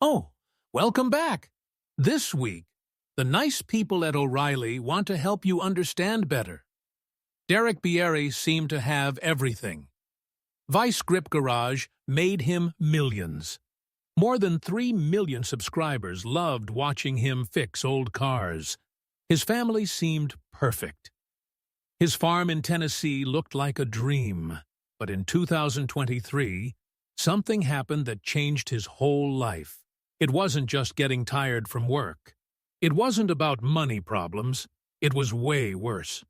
Oh, welcome back. This week, the nice people at O'Reilly want to help you understand better. Derek Bieri seemed to have everything. Vice Grip Garage made him millions. More than 3 million subscribers loved watching him fix old cars. His family seemed perfect. His farm in Tennessee looked like a dream. But in 2023, something happened that changed his whole life. It wasn't just getting tired from work. It wasn't about money problems. It was way worse.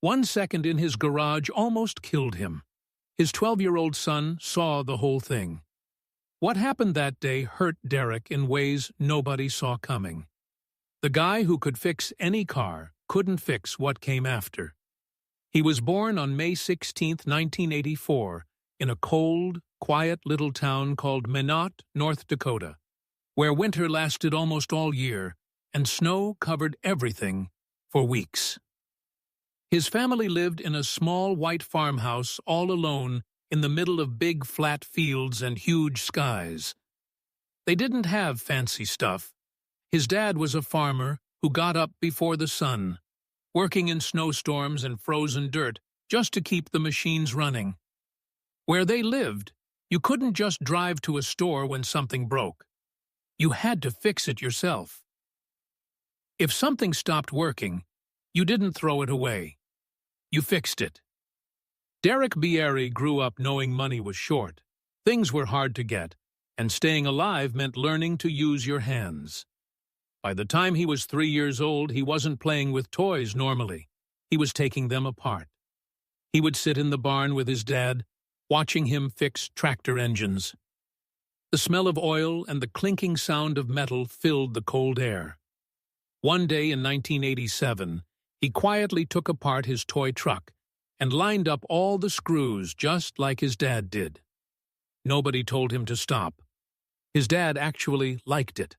1 second in his garage almost killed him. His 12-year-old son saw the whole thing. What happened that day hurt Derek in ways nobody saw coming. The guy who could fix any car couldn't fix what came after. He was born on May 16, 1984, in a cold, quiet little town called Minot, North Dakota, where winter lasted almost all year and snow covered everything for weeks. His family lived in a small white farmhouse all alone in the middle of big flat fields and huge skies. They didn't have fancy stuff. His dad was a farmer who got up before the sun, working in snowstorms and frozen dirt just to keep the machines running. Where they lived, you couldn't just drive to a store when something broke. You had to fix it yourself. If something stopped working, you didn't throw it away. You fixed it. Derek Bieri grew up knowing money was short, things were hard to get, and staying alive meant learning to use your hands. By the time he was 3 years old, he wasn't playing with toys normally. He was taking them apart. He would sit in the barn with his dad, watching him fix tractor engines. The smell of oil and the clinking sound of metal filled the cold air. One day in 1987, he quietly took apart his toy truck and lined up all the screws just like his dad did. Nobody told him to stop. His dad actually liked it.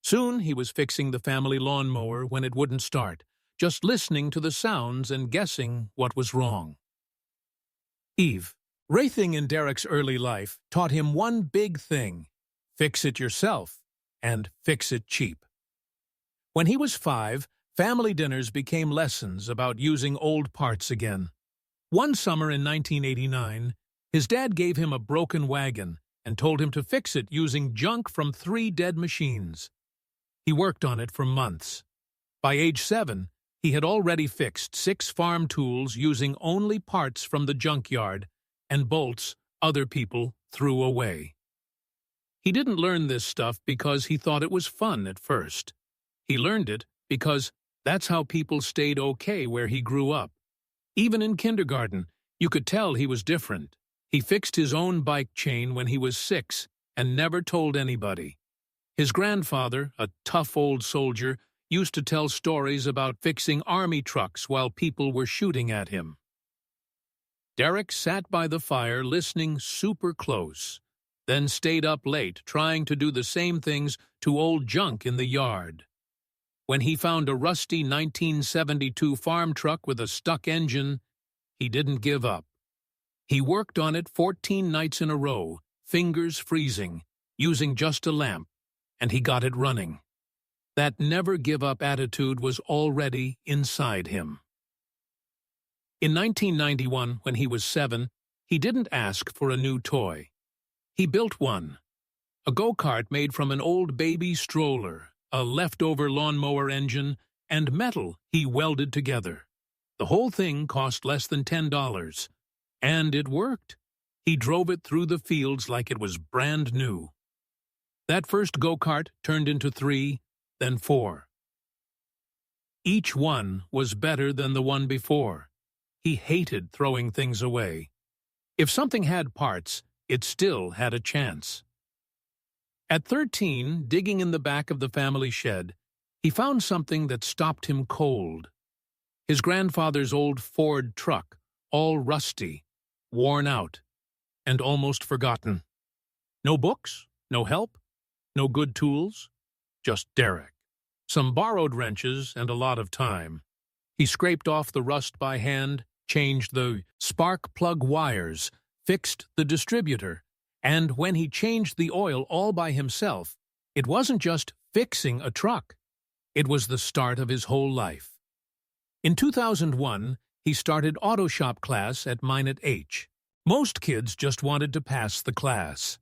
Soon he was fixing the family lawnmower when it wouldn't start, just listening to the sounds and guessing what was wrong. Eve, racing in Derek's early life, taught him one big thing: fix it yourself, and fix it cheap. When he was 5, family dinners became lessons about using old parts again. One summer in 1989, his dad gave him a broken wagon and told him to fix it using junk from 3 dead machines. He worked on it for months. By age 7, he had already fixed 6 farm tools using only parts from the junkyard and bolts other people threw away. He didn't learn this stuff because he thought it was fun at first. He learned it because that's how people stayed okay where he grew up. Even in kindergarten, you could tell he was different. He fixed his own bike chain when he was 6 and never told anybody. His grandfather, a tough old soldier, used to tell stories about fixing army trucks while people were shooting at him. Derek sat by the fire listening super close, then stayed up late trying to do the same things to old junk in the yard. When he found a rusty 1972 farm truck with a stuck engine, he didn't give up. He worked on it 14 nights in a row, fingers freezing, using just a lamp, and he got it running. That never-give-up attitude was already inside him. In 1991, when he was 7, he didn't ask for a new toy. He built one, a go-kart made from an old baby stroller, a leftover lawnmower engine, and metal he welded together. The whole thing cost less than $10, and it worked. He drove it through the fields like it was brand new. That first go-kart turned into 3, then 4. Each one was better than the one before. He hated throwing things away. If something had parts, it still had a chance. At 13, digging in the back of the family shed, he found something that stopped him cold. His grandfather's old Ford truck, all rusty, worn out, and almost forgotten. No books, no help, no good tools, just Derek. Some borrowed wrenches and a lot of time. He scraped off the rust by hand, changed the spark plug wires, fixed the distributor, And when he changed the oil all by himself, it wasn't just fixing a truck. It was the start of his whole life. In 2001, he started auto shop class at Minot H. Most kids just wanted to pass the class.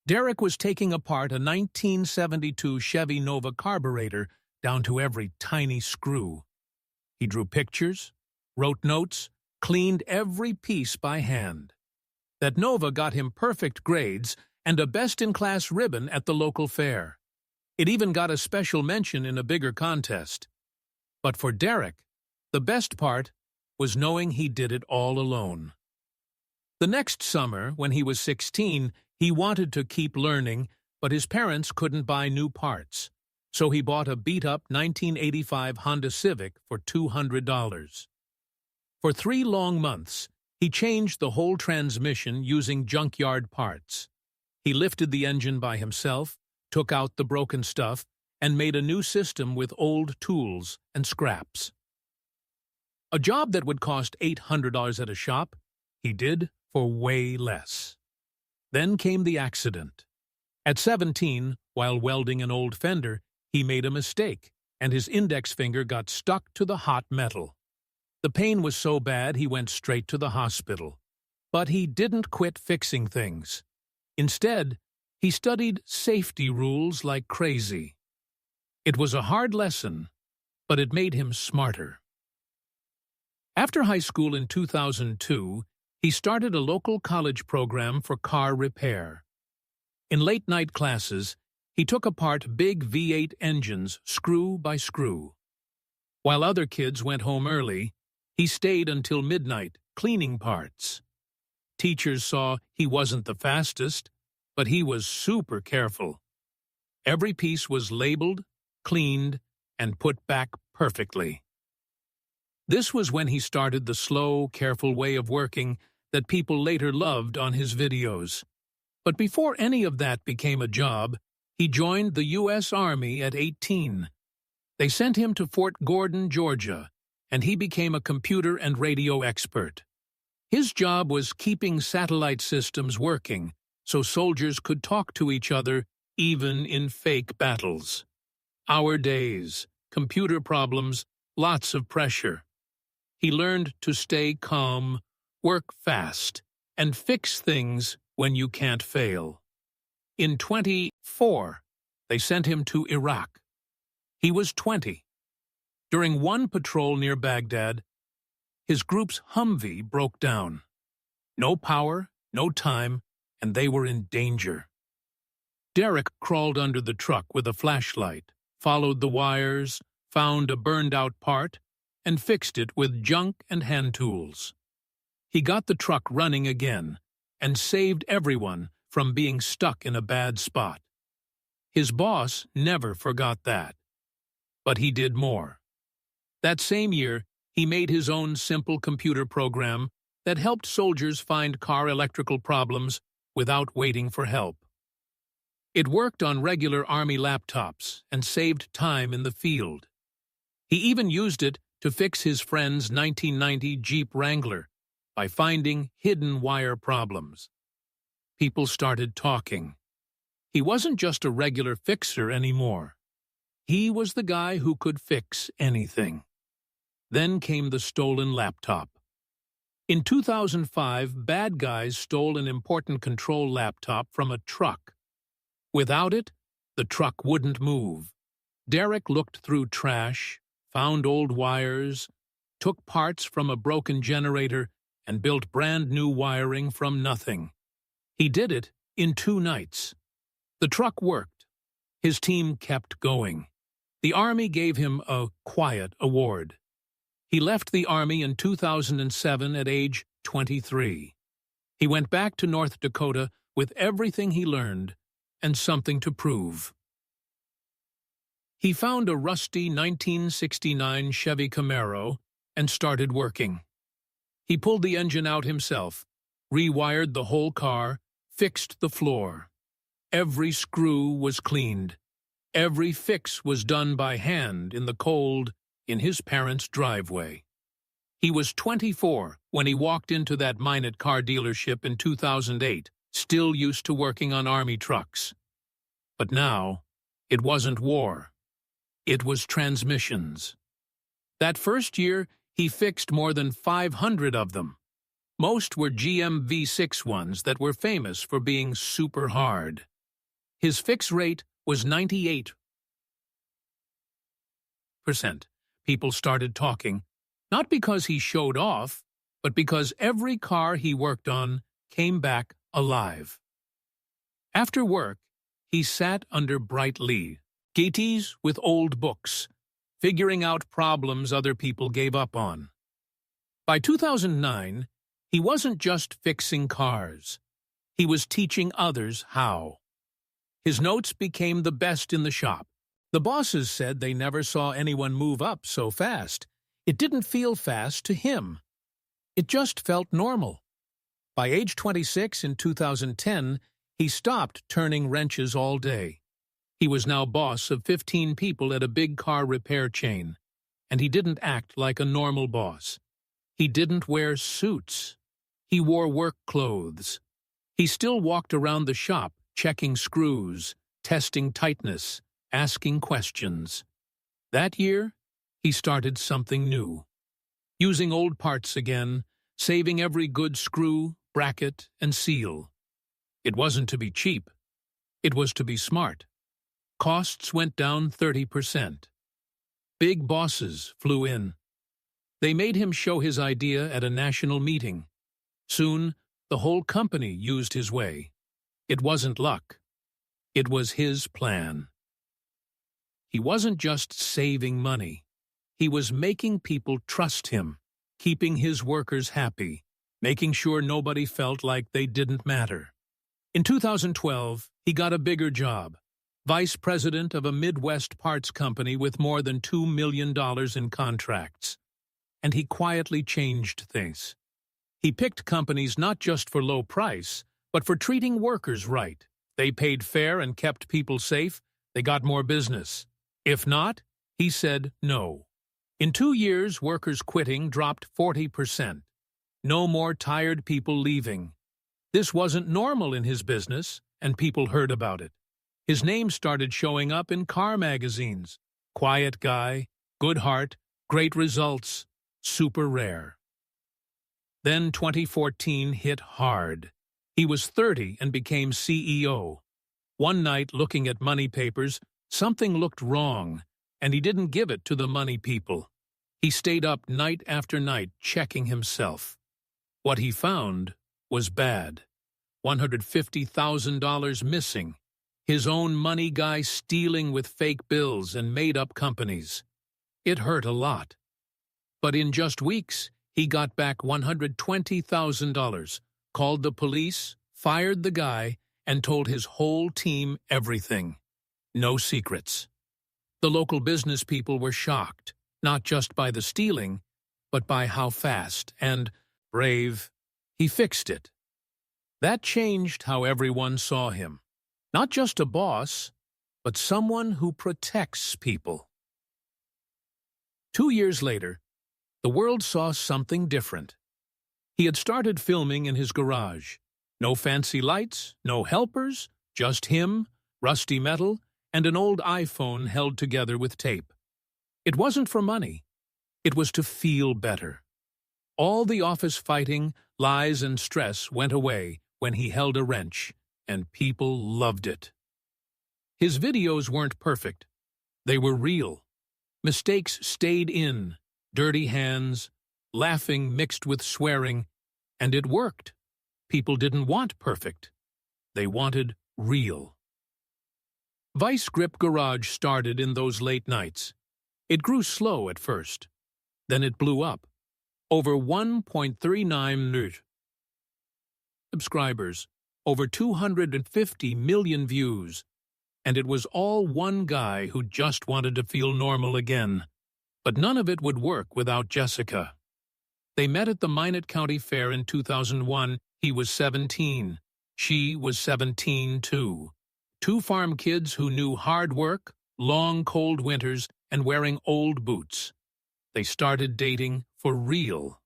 Derek was taking apart a 1972 Chevy Nova carburetor down to every tiny screw. He drew pictures, wrote notes, cleaned every piece by hand. That Nova got him perfect grades and a best-in-class ribbon at the local fair. It even got a special mention in a bigger contest. But for Derek, the best part was knowing he did it all alone. The next summer, when he was 16, he wanted to keep learning, but his parents couldn't buy new parts. So he bought a beat-up 1985 Honda Civic for $200. For 3 long months, he changed the whole transmission using junkyard parts. He lifted the engine by himself, took out the broken stuff, and made a new system with old tools and scraps. A job that would cost $800 at a shop, he did for way less. Then came the accident. At 17, while welding an old fender, he made a mistake, and his index finger got stuck to the hot metal. The pain was so bad he went straight to the hospital. But he didn't quit fixing things. Instead, he studied safety rules like crazy. It was a hard lesson, but it made him smarter. After high school in 2002, he started a local college program for car repair. In late-night classes, he took apart big V8 engines screw by screw. While other kids went home early, he stayed until midnight cleaning parts. Teachers saw he wasn't the fastest, but he was super careful. Every piece was labeled, cleaned, and put back perfectly. This was when he started the slow, careful way of working that people later loved on his videos. But before any of that became a job, he joined the U.S. Army at 18. They sent him to Fort Gordon, Georgia, and he became a computer and radio expert. His job was keeping satellite systems working so soldiers could talk to each other even in fake battles. Our days, computer problems, lots of pressure. He learned to stay calm, work fast, and fix things when you can't fail. In 2004, they sent him to Iraq. He was 20. During one patrol near Baghdad, his group's Humvee broke down. No power, no time, and they were in danger. Derek crawled under the truck with a flashlight, followed the wires, found a burned-out part, and fixed it with junk and hand tools. He got the truck running again and saved everyone from being stuck in a bad spot. His boss never forgot that. But he did more. That same year, he made his own simple computer program that helped soldiers find car electrical problems without waiting for help. It worked on regular Army laptops and saved time in the field. He even used it to fix his friend's 1990 Jeep Wrangler by finding hidden wire problems. People started talking. He wasn't just a regular fixer anymore. He was the guy who could fix anything. Then came the stolen laptop. In 2005, bad guys stole an important control laptop from a truck. Without it, the truck wouldn't move. Derek looked through trash, found old wires, took parts from a broken generator, and built brand new wiring from nothing. He did it in 2 nights. The truck worked. His team kept going. The Army gave him a Quiet Award. He left the Army in 2007 at age 23. He went back to North Dakota with everything he learned and something to prove. He found a rusty 1969 Chevy Camaro and started working. He pulled the engine out himself, rewired the whole car, fixed the floor. Every screw was cleaned. Every fix was done by hand in the cold in his parents' driveway. He was 24 when he walked into that Minot car dealership in 2008 still used to working on army trucks. But now, it wasn't war. It was transmissions. That first year, he fixed more than 500 of them. Most were GM V6 ones that were famous for being super hard. His fix rate was 98%. People started talking, not because he showed off, but because every car he worked on came back alive. After work, he sat under bright gates with old books, figuring out problems other people gave up on. By 2009, he wasn't just fixing cars. He was teaching others how. His notes became the best in the shop. The bosses said they never saw anyone move up so fast. It didn't feel fast to him. It just felt normal. By age 26 in 2010, he stopped turning wrenches all day. He was now boss of 15 people at a big car repair chain, and he didn't act like a normal boss. He didn't wear suits. He wore work clothes. He still walked around the shop, checking screws, testing tightness, asking questions. That year, he started something new. Using old parts again, saving every good screw, bracket, and seal. It wasn't to be cheap. It was to be smart. Costs went down 30%. Big bosses flew in. They made him show his idea at a national meeting. Soon, the whole company used his way. It wasn't luck. It was his plan. He wasn't just saving money. He was making people trust him, keeping his workers happy, making sure nobody felt like they didn't matter. In 2012, he got a bigger job, vice president of a Midwest parts company with more than $2 million in contracts. And he quietly changed things. He picked companies not just for low price, but for treating workers right. They paid fair and kept people safe. They got more business. If not, he said no. In 2 years, workers quitting dropped 40%. No more tired people leaving. This wasn't normal in his business, and people heard about it. His name started showing up in car magazines. Quiet guy, good heart, great results, super rare. Then 2014 hit hard. He was 30 and became CEO. One night, looking at money papers, something looked wrong, and he didn't give it to the money people. He stayed up night after night checking himself. What he found was bad. $150,000 missing. His own money guy stealing with fake bills and made-up companies. It hurt a lot. But in just weeks, he got back $120,000, called the police, fired the guy, and told his whole team everything. No secrets. The local business people were shocked, not just by the stealing, but by how fast and brave he fixed it. That changed how everyone saw him. Not just a boss, but someone who protects people. 2 years later, the world saw something different. He had started filming in his garage. No fancy lights, no helpers, just him, rusty metal, and an old iPhone held together with tape. It wasn't for money. It was to feel better. All the office fighting, lies, and stress went away when he held a wrench, and people loved it. His videos weren't perfect. They were real. Mistakes stayed in, dirty hands, laughing mixed with swearing, and it worked. People didn't want perfect. They wanted real. Vice Grip Garage started in those late nights. It grew slow at first. Then it blew up. Over 1.39 million subscribers, over 250 million views, and it was all one guy who just wanted to feel normal again. But none of it would work without Jessica. They met at the Minot County Fair in 2001. He was 17. She was 17 too. Two farm kids who knew hard work, long cold winters, and wearing old boots. They started dating for real.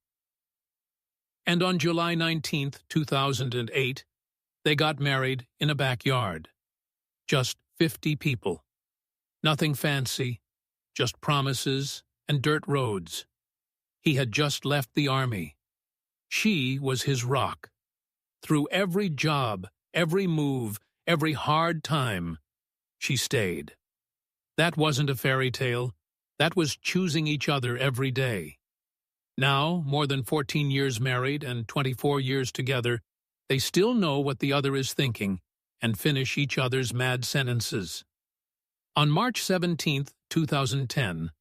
And on July 19, 2008, They got married in a backyard. Just 50 people. Nothing fancy, just promises and dirt roads. He had just left the army. She was his rock. Through every job, every move, every hard time, she stayed. That wasn't a fairy tale. That was choosing each other every day. Now, more than 14 years married and 24 years together, they still know what the other is thinking and finish each other's mad sentences. On March 17, 2010,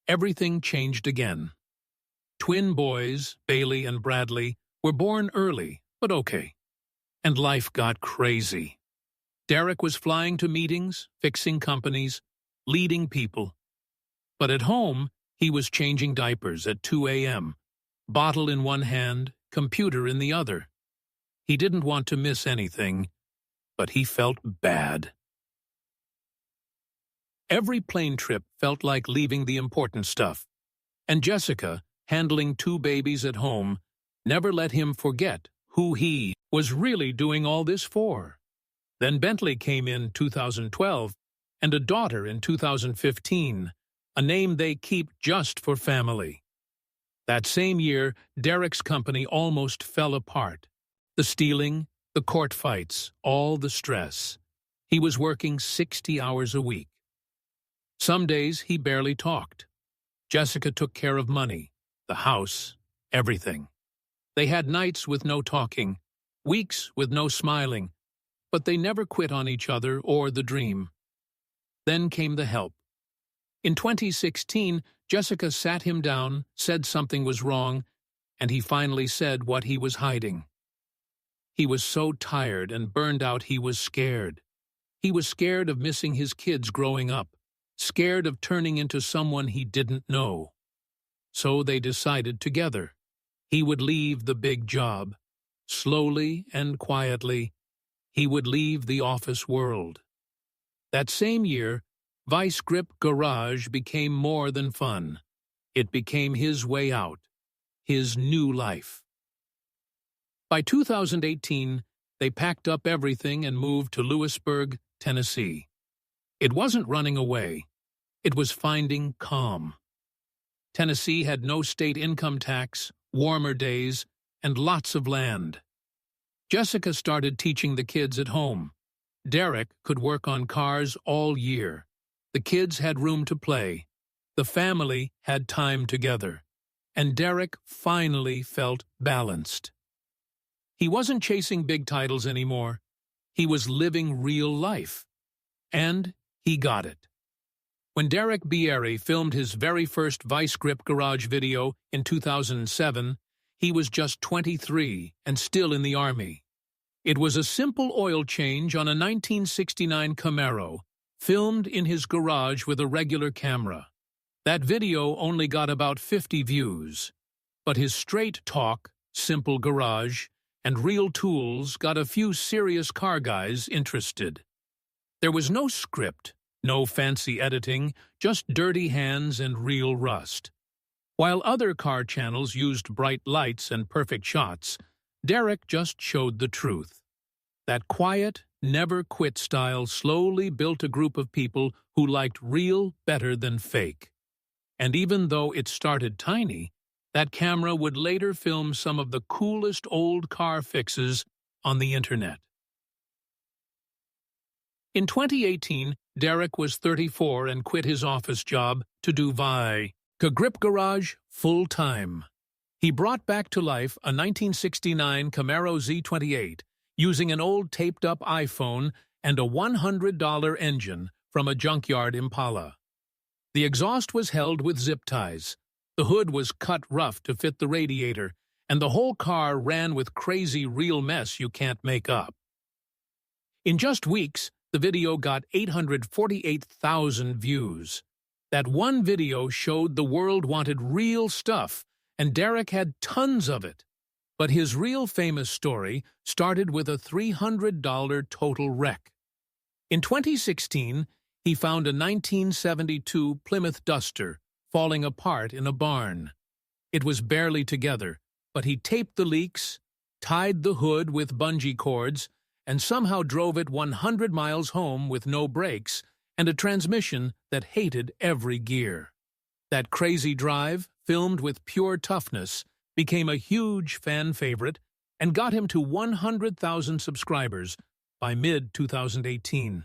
everything changed again. Twin boys, Bailey and Bradley, were born early, but okay. And life got crazy. Derek was flying to meetings, fixing companies, leading people. But at home, he was changing diapers at 2 a.m., bottle in one hand, computer in the other. He didn't want to miss anything, but he felt bad. Every plane trip felt like leaving the important stuff, and Jessica, handling 2 babies at home, never let him forget who he was really doing all this for. Then Bentley came in 2012, and a daughter in 2015, a name they keep just for family. That same year, Derek's company almost fell apart. The stealing, the court fights, all the stress. He was working 60 hours a week. Some days he barely talked. Jessica took care of money, the house, everything. They had nights with no talking, weeks with no smiling, but they never quit on each other or the dream. Then came the help. In 2016, Jessica sat him down, said something was wrong, and he finally said what he was hiding. He was so tired and burned out he was scared. He was scared of missing his kids growing up, scared of turning into someone he didn't know. So they decided together. He would leave the big job. Slowly and quietly, he would leave the office world. That same year, Vice Grip Garage became more than fun. It became his way out, his new life. By 2018, they packed up everything and moved to Lewisburg, Tennessee. It wasn't running away. It was finding calm. Tennessee had no state income tax, warmer days, and lots of land. Jessica started teaching the kids at home. Derek could work on cars all year. The kids had room to play. The family had time together. And Derek finally felt balanced. He wasn't chasing big titles anymore. He was living real life. And he got it. When Derek Bieri filmed his very first Vice Grip Garage video in 2007, he was just 23 and still in the Army. It was a simple oil change on a 1969 Camaro, filmed in his garage with a regular camera. That video only got about 50 views, but his straight talk, simple garage, and real tools got a few serious car guys interested. There was no script, no fancy editing, just dirty hands and real rust. While other car channels used bright lights and perfect shots, Derek just showed the truth. That quiet, never-quit style slowly built a group of people who liked real better than fake. And even though it started tiny, that camera would later film some of the coolest old car fixes on the internet. In 2018, Derek was 34 and quit his office job to do Vice Grip Garage full-time. He brought back to life a 1969 Camaro Z28 using an old taped-up iPhone and a $100 engine from a junkyard Impala. The exhaust was held with zip ties. The hood was cut rough to fit the radiator, and the whole car ran with crazy real mess you can't make up. In just weeks, the video got 848,000 views. That one video showed the world wanted real stuff, and Derek had tons of it. But his real famous story started with a $300 total wreck. In 2016, he found a 1972 Plymouth Duster falling apart in a barn. It was barely together, but he taped the leaks, tied the hood with bungee cords, and somehow drove it 100 miles home with no brakes and a transmission that hated every gear. That crazy drive, filmed with pure toughness, became a huge fan favorite and got him to 100,000 subscribers by mid-2018.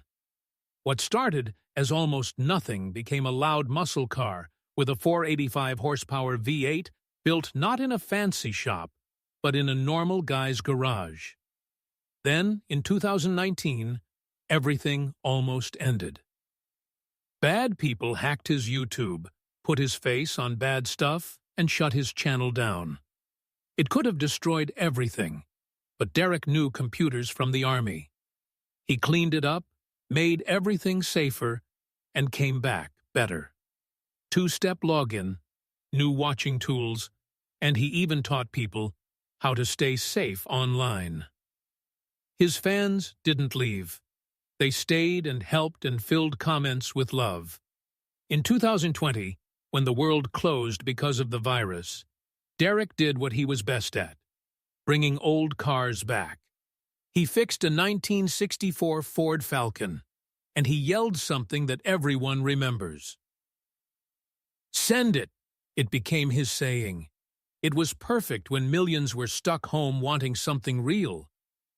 What started as almost nothing became a loud muscle car with a 485 horsepower V8 built not in a fancy shop, but in a normal guy's garage. Then, in 2019, everything almost ended. Bad people hacked his YouTube, put his face on bad stuff, and shut his channel down. It could have destroyed everything, but Derek knew computers from the army. He cleaned it up, made everything safer, and came back better. Two-step login, new watching tools, and he even taught people how to stay safe online. His fans didn't leave. They stayed and helped and filled comments with love. In 2020, when the world closed because of the virus, Derek did what he was best at, bringing old cars back. He fixed a 1964 Ford Falcon, and he yelled something that everyone remembers. "Send it!" It became his saying. It was perfect when millions were stuck home wanting something real.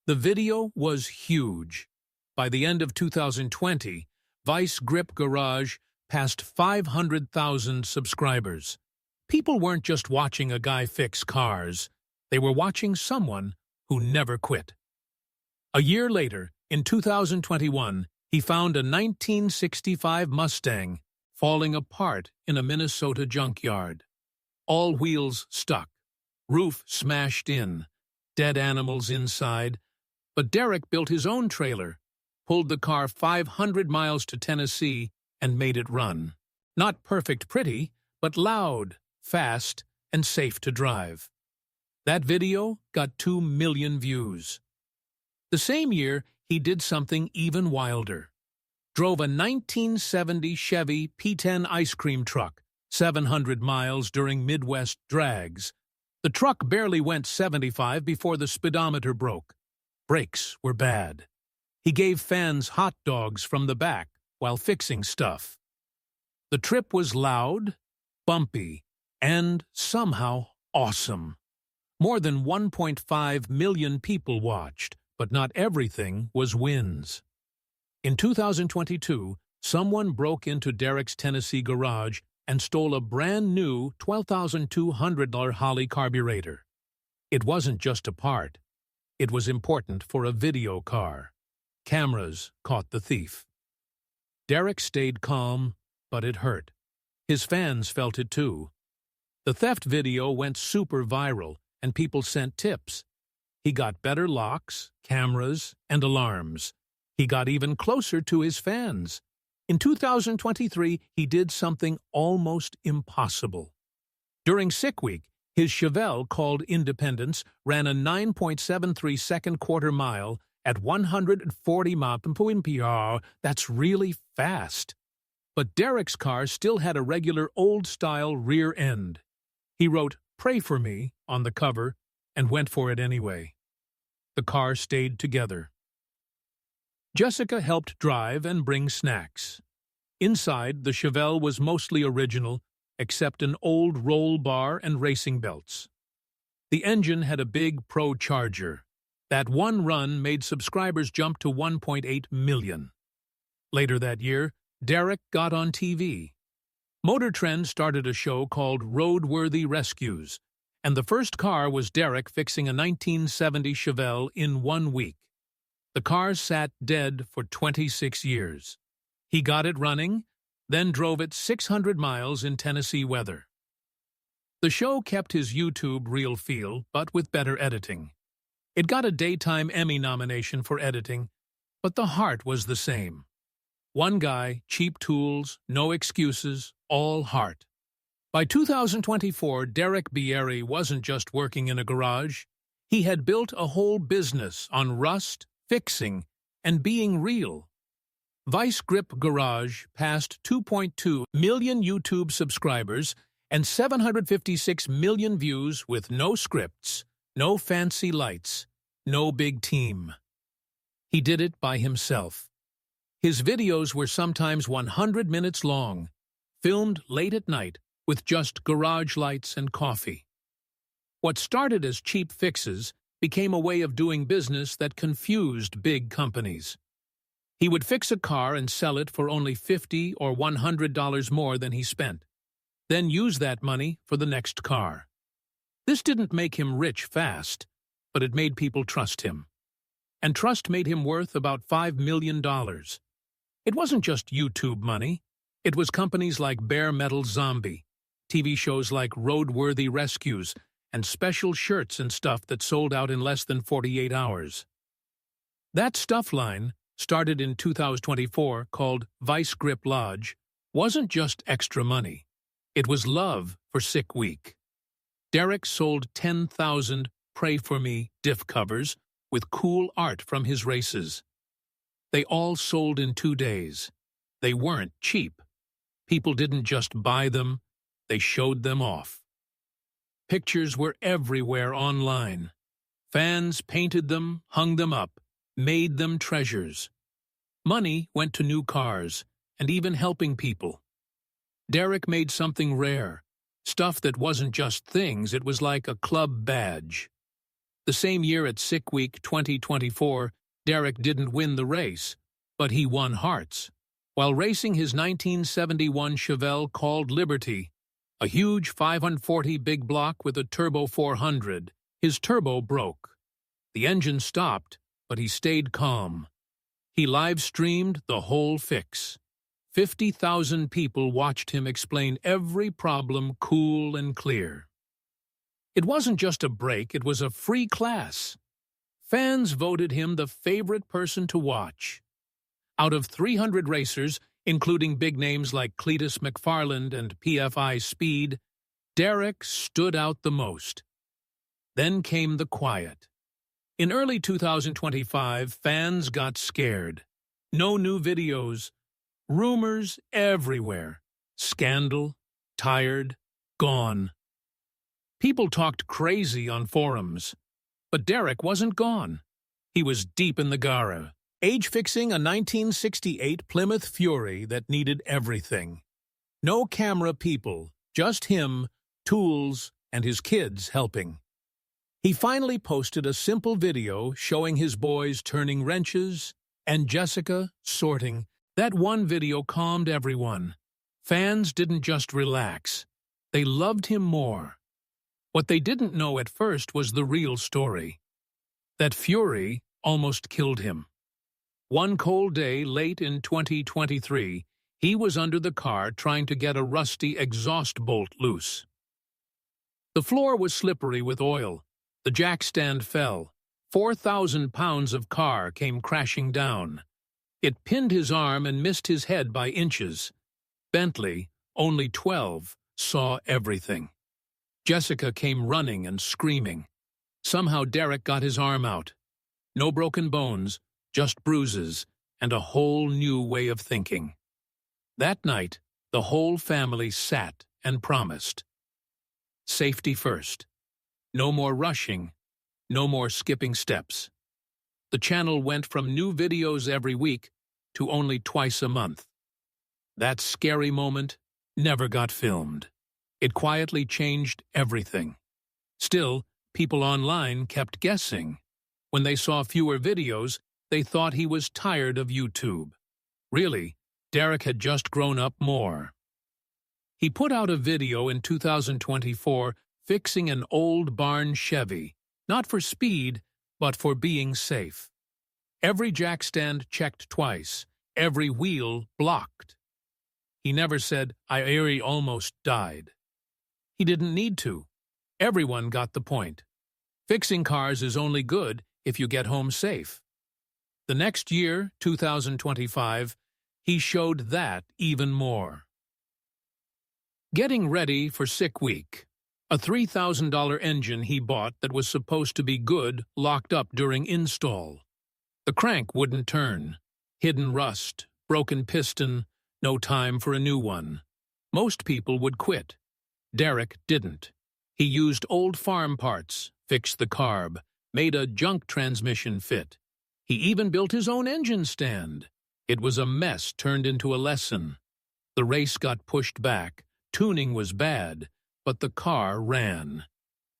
The video was huge. By the end of 2020, Vice Grip Garage passed 500,000 subscribers. People weren't just watching a guy fix cars. They were watching someone who never quit. A year later, in 2021, he found a 1965 Mustang falling apart in a Minnesota junkyard. All wheels stuck, roof smashed in, dead animals inside. But Derek built his own trailer, pulled the car 500 miles to Tennessee, and made it run. Not perfect pretty, but loud, fast, and safe to drive. That video got 2 million views. The same year, he did something even wilder. Drove a 1970 Chevy P10 ice cream truck 700 miles during Midwest drags. The truck barely went 75 before the speedometer broke. Brakes were bad. He gave fans hot dogs from the back while fixing stuff. The trip was loud, bumpy, and somehow awesome. More than 1.5 million people watched, but not everything was wins. In 2022, someone broke into Derek's Tennessee garage and stole a brand-new $12,200 Holley carburetor. It wasn't just a part. It was important for a video car. Cameras caught the thief. Derek stayed calm, but it hurt. His fans felt it too. The theft video went super viral, and people sent tips. He got better locks, cameras, and alarms. He got even closer to his fans. In 2023, he did something almost impossible. During Sick Week, his Chevelle called Independence ran a 9.73 second quarter mile at 140 mph. That's really fast. But Derek's car still had a regular old-style rear end. He wrote, "Pray for me," on the cover and went for it anyway. The car stayed together. Jessica helped drive and bring snacks. Inside, the Chevelle was mostly original, except an old roll bar and racing belts. The engine had a big Pro Charger. That one run made subscribers jump to 1.8 million. Later that year, Derek got on TV. Motor Trend started a show called Roadworthy Rescues, and the first car was Derek fixing a 1970 Chevelle in 1 week. The car sat dead for 26 years. He got it running, then drove it 600 miles in Tennessee weather. The show kept his YouTube reel feel, but with better editing. It got a Daytime Emmy nomination for editing, but the heart was the same. One guy, cheap tools, no excuses, all heart. By 2024, Derek Bieri wasn't just working in a garage. He had built a whole business on rust, fixing, and being real. Vice Grip Garage passed 2.2 million YouTube subscribers and 756 million views with no scripts, no fancy lights, no big team. He did it by himself. His videos were sometimes 100 minutes long, filmed late at night with just garage lights and coffee. What started as cheap fixes became a way of doing business that confused big companies. He would fix a car and sell it for only $50 or $100 more than he spent, then use that money for the next car. This didn't make him rich fast, but it made people trust him. And trust made him worth about $5 million. It wasn't just YouTube money. It was companies like Bare Metal Zombie, TV shows like Roadworthy Rescues, and special shirts and stuff that sold out in less than 48 hours. That stuff line, started in 2024 called Vice Grip Lodge, wasn't just extra money. It was love for Sick Week. Derek sold 10,000 Pray For Me diff covers with cool art from his races. They all sold in 2 days. They weren't cheap. People didn't just buy them, they showed them off. Pictures were everywhere online. Fans painted them, hung them up, made them treasures. Money went to new cars, and even helping people. Derek made something rare, stuff that wasn't just things, it was like a club badge. The same year at Sick Week 2024, Derek didn't win the race, but he won hearts. While racing his 1971 Chevelle called Liberty, a huge 540 big block with a turbo 400, his turbo broke. The engine stopped, but he stayed calm. He live-streamed the whole fix. 50,000 people watched him explain every problem cool and clear. It wasn't just a break, it was a free class. Fans voted him the favorite person to watch. Out of 300 racers, including big names like Cletus McFarland and PFI Speed, Derek stood out the most. Then came the quiet. In early 2025, fans got scared. No new videos. Rumors everywhere. Scandal. Tired. Gone. People talked crazy on forums. But Derek wasn't gone. He was deep in the gara, age-fixing a 1968 Plymouth Fury that needed everything. No camera people, just him, tools, and his kids helping. He finally posted a simple video showing his boys turning wrenches and Jessica sorting. That one video calmed everyone. Fans didn't just relax. They loved him more. What they didn't know at first was the real story. That Fury almost killed him. One cold day late in 2023, he was under the car trying to get a rusty exhaust bolt loose. The floor was slippery with oil. The jack stand fell. 4,000 pounds of car came crashing down. It pinned his arm and missed his head by inches. Bentley, only 12, saw everything. Jessica came running and screaming. Somehow Derek got his arm out. No broken bones, just bruises, and a whole new way of thinking. That night, the whole family sat and promised. Safety first. No more rushing. No more skipping steps. The channel went from new videos every week to only twice a month. That scary moment never got filmed. It quietly changed everything. Still, people online kept guessing. When they saw fewer videos, they thought he was tired of YouTube. Really, Derek had just grown up more. He put out a video in 2024 fixing an old barn Chevy, not for speed, but for being safe. Every jack stand checked twice, every wheel blocked. He never said, Bieri almost died. He didn't need to. Everyone got the point. Fixing cars is only good if you get home safe. The next year, 2025, he showed that even more. Getting ready for Sick Week. A $3,000 engine he bought that was supposed to be good locked up during install. The crank wouldn't turn. Hidden rust, broken piston, no time for a new one. Most people would quit. Derek didn't. He used old farm parts, fixed the carb, made a junk transmission fit. He even built his own engine stand. It was a mess turned into a lesson. The race got pushed back, tuning was bad, but the car ran.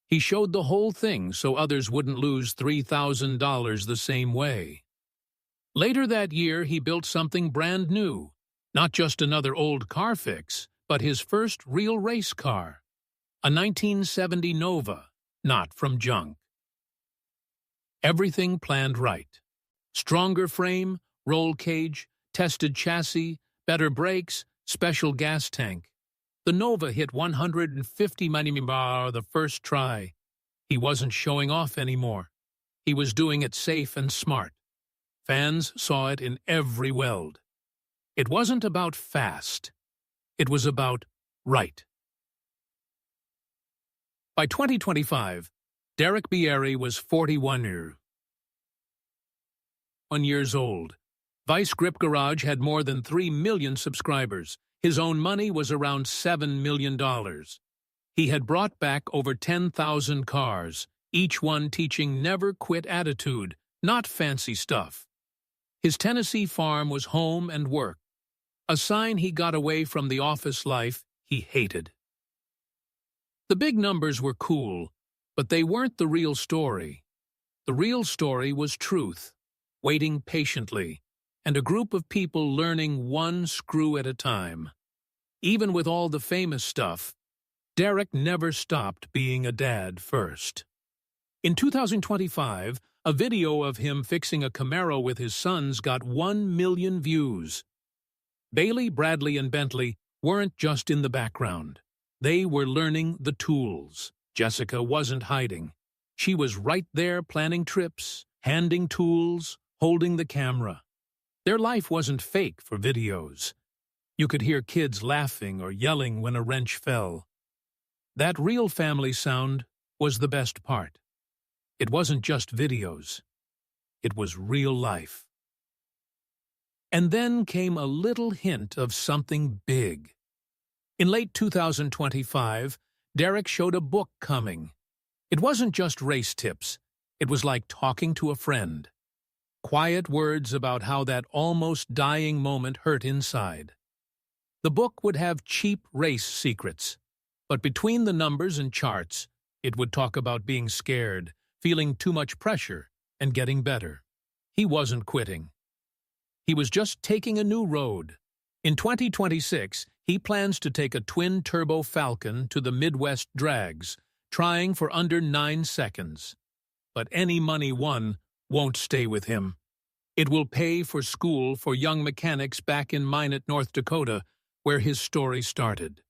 He showed the whole thing so others wouldn't lose $3,000 the same way. Later that year, he built something brand new, not just another old car fix, but his first real race car, a 1970 Nova, not from junk. Everything planned right. Stronger frame, roll cage, tested chassis, better brakes, special gas tank. The Nova hit 150 mph the first try. He wasn't showing off anymore. He was doing it safe and smart. Fans saw it in every weld. It wasn't about fast. It was about right. By 2025, Derek Bieri was 41 years old. Vice Grip Garage had more than 3 million subscribers. His own money was around $7 million. He had brought back over 10,000 cars, each one teaching never quit attitude, not fancy stuff. His Tennessee farm was home and work, a sign he got away from the office life he hated. The big numbers were cool, but they weren't the real story. The real story was truth, waiting patiently, and a group of people learning one screw at a time. Even with all the famous stuff, Derek never stopped being a dad first. In 2025, a video of him fixing a Camaro with his sons got 1 million views. Bailey, Bradley, and Bentley weren't just in the background. They were learning the tools. Jessica wasn't hiding. She was right there planning trips, handing tools, holding the camera. Their life wasn't fake for videos. You could hear kids laughing or yelling when a wrench fell. That real family sound was the best part. It wasn't just videos. It was real life. And then came a little hint of something big. In late 2025, Derek showed a book coming. It wasn't just race tips. It was like talking to a friend. Quiet words about how that almost dying moment hurt inside. The book would have cheap race secrets, but between the numbers and charts, it would talk about being scared, feeling too much pressure, and getting better. He wasn't quitting. He was just taking a new road. In 2026, he plans to take a twin-turbo Falcon to the Midwest drags, trying for under 9 seconds. But any money won won't stay with him. It will pay for school for young mechanics back in Minot, North Dakota, where his story started.